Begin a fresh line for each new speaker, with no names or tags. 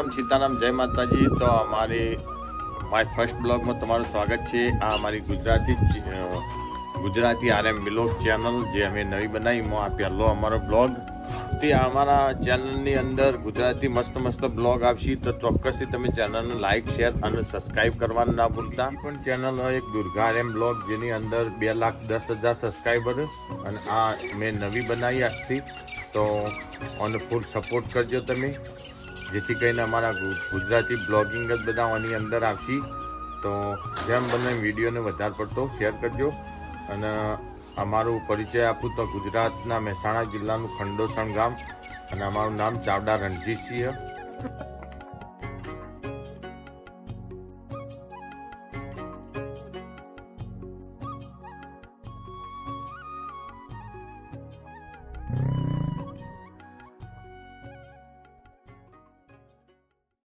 સીતારામ જય માતાજી। તો અમારી માય ફર્સ્ટ બ્લોગમાં તમારું સ્વાગત છે। આ અમારી ગુજરાતી RM બ્લોગ ચેનલ જે અમે નવી બનાવીમાં આ પહેલો અમારો બ્લોગ તે અમારા ચેનલની અંદર ગુજરાતી મસ્ત બ્લોગ આવશે તો ચોક્કસથી તમે ચેનલને લાઇક શેર અને સબસ્ક્રાઈબ કરવાનું ના ભૂલતા। પણ ચેનલ એક દુર્ગા RM બ્લોગ જેની અંદર 2,10,000 સબસ્ક્રાઈબર અને આ મેં નવી બનાવી આજથી તો ઓને ફૂલ સપોર્ટ કરજો તમે, જેથી કરીને અમારા ગુજરાતી બ્લોગિંગ જ બધા આની અંદર આવશે। તો જેમ બને વિડીયોને વધારે પડતો શેર કરજો। અને અમારું પરિચય આપું તો ગુજરાતના મહેસાણા જિલ્લાનું ખંડોસણ ગામ અને અમારું નામ ચાવડા રણજીતસિંહ।